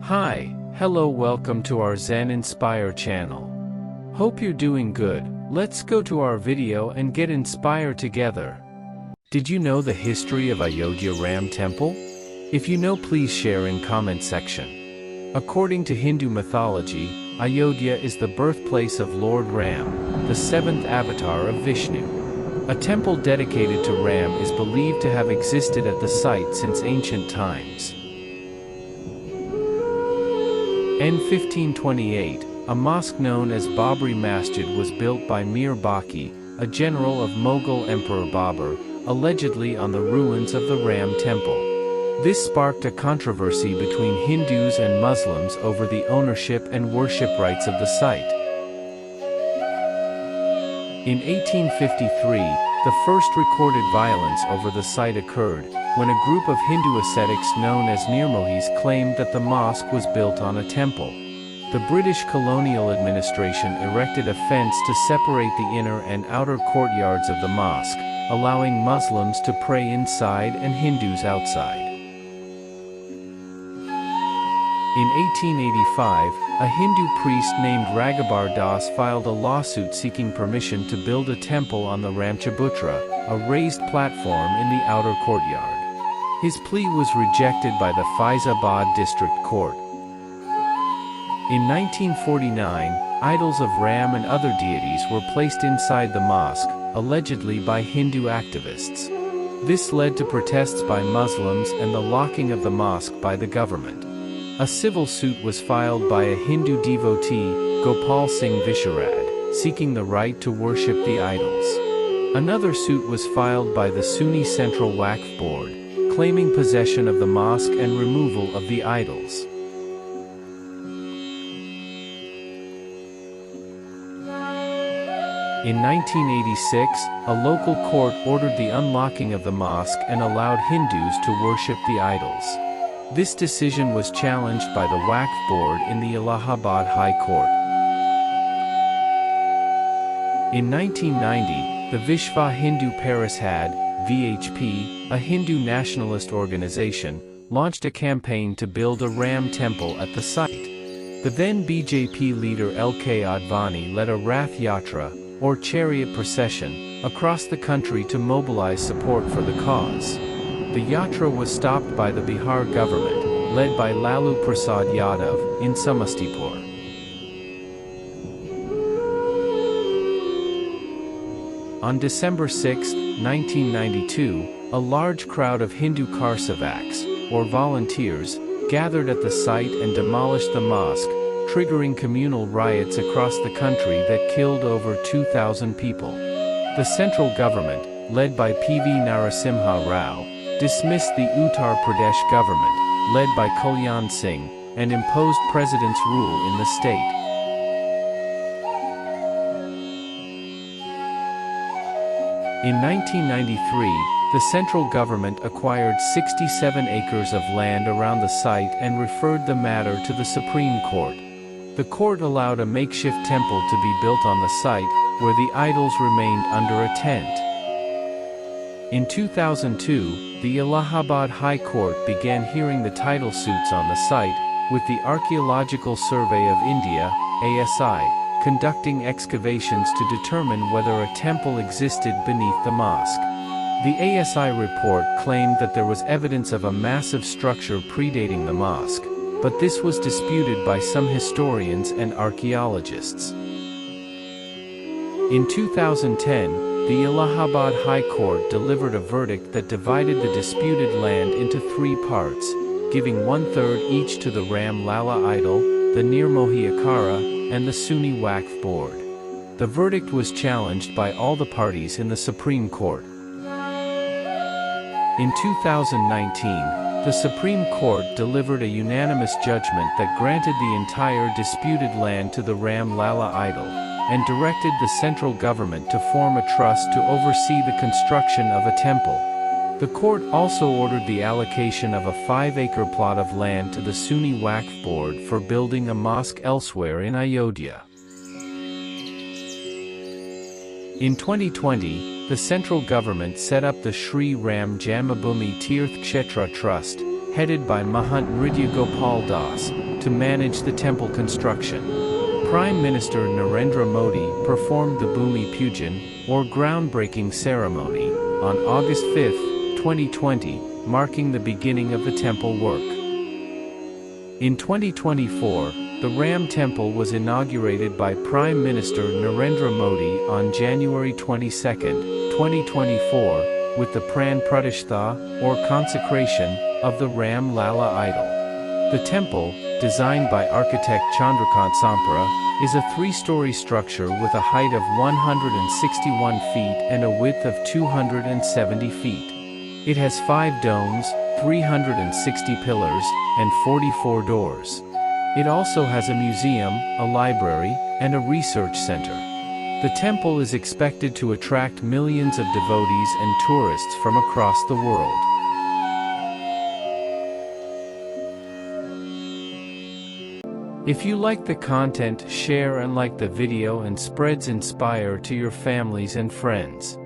Hi, hello, welcome to our Zen Inspire channel. Hope you're doing good. Let's go to our video and get inspired together. Did you know the history of Ayodhya Ram Temple? If you know, please share in comment section. According to Hindu mythology, Ayodhya is the birthplace of Lord Ram, the seventh avatar of Vishnu. A temple dedicated to Ram is believed to have existed at the site since ancient times. In 1528, a mosque known as Babri Masjid was built by Mir Baqi, a general of Mughal Emperor Babur, allegedly on the ruins of the Ram temple. This sparked a controversy between Hindus and Muslims over the ownership and worship rights of the site. In 1853, the first recorded violence over the site occurred, when a group of Hindu ascetics known as Nirmohis claimed that the mosque was built on a temple. The British colonial administration erected a fence to separate the inner and outer courtyards of the mosque, allowing Muslims to pray inside and Hindus outside. In 1885, a Hindu priest named Raghubar Das filed a lawsuit seeking permission to build a temple on the Ramchabutra, a raised platform in the outer courtyard. His plea was rejected by the Faizabad District Court. In 1949, idols of Ram and other deities were placed inside the mosque, allegedly by Hindu activists. This led to protests by Muslims and the locking of the mosque by the government. A civil suit was filed by a Hindu devotee, Gopal Singh Visharad, seeking the right to worship the idols. Another suit was filed by the Sunni Central Waqf Board, claiming possession of the mosque and removal of the idols. In 1986, a local court ordered the unlocking of the mosque and allowed Hindus to worship the idols. This decision was challenged by the Waqf Board in the Allahabad High Court. In 1990, the Vishva Hindu Parishad, VHP, a Hindu nationalist organization, launched a campaign to build a Ram temple at the site. The then BJP leader L.K. Advani led a Rath Yatra, or chariot procession, across the country to mobilize support for the cause. The yatra was stopped by the Bihar government, led by Lalu Prasad Yadav, in Samastipur. On December 6, 1992, a large crowd of Hindu Karsavaks, or volunteers, gathered at the site and demolished the mosque, triggering communal riots across the country that killed over 2,000 people. The central government, led by P.V. Narasimha Rao, dismissed the Uttar Pradesh government, led by Kalyan Singh, and imposed president's rule in the state. In 1993, the central government acquired 67 acres of land around the site and referred the matter to the Supreme Court. The court allowed a makeshift temple to be built on the site, where the idols remained under a tent. In 2002, the Allahabad High Court began hearing the title suits on the site, with the Archaeological Survey of India, ASI, conducting excavations to determine whether a temple existed beneath the mosque. The ASI report claimed that there was evidence of a massive structure predating the mosque, but this was disputed by some historians and archaeologists. In 2010, the Allahabad High Court delivered a verdict that divided the disputed land into three parts, giving 1/3 each to the Ram Lala idol, the Nirmohi Akhara, and the Sunni Waqf Board. The verdict was challenged by all the parties in the Supreme Court. In 2019, the Supreme Court delivered a unanimous judgment that granted the entire disputed land to the Ram Lala idol, and directed the central government to form a trust to oversee the construction of a temple. The court also ordered the allocation of a 5-acre plot of land to the Sunni Waqf Board for building a mosque elsewhere in Ayodhya. In 2020, the central government set up the Sri Ram Janmabhoomi Tirth Kshetra Trust, headed by Mahant Nritya Gopal Das, to manage the temple construction. Prime Minister Narendra Modi performed the Bhumi Pujan, or groundbreaking ceremony, on August 5, 2020, marking the beginning of the temple work. In 2024, the Ram Temple was inaugurated by Prime Minister Narendra Modi on January 22, 2024, with the Pran Pratishtha, or consecration, of the Ram Lala idol. The temple, designed by architect Chandrakant Sampra, is a three-story structure with a height of 161 feet and a width of 270 feet. It has 5 domes, 360 pillars, and 44 doors. It also has a museum, a library, and a research center. The temple is expected to attract millions of devotees and tourists from across the world. If you like the content, share and like the video and spreads inspire to your families and friends.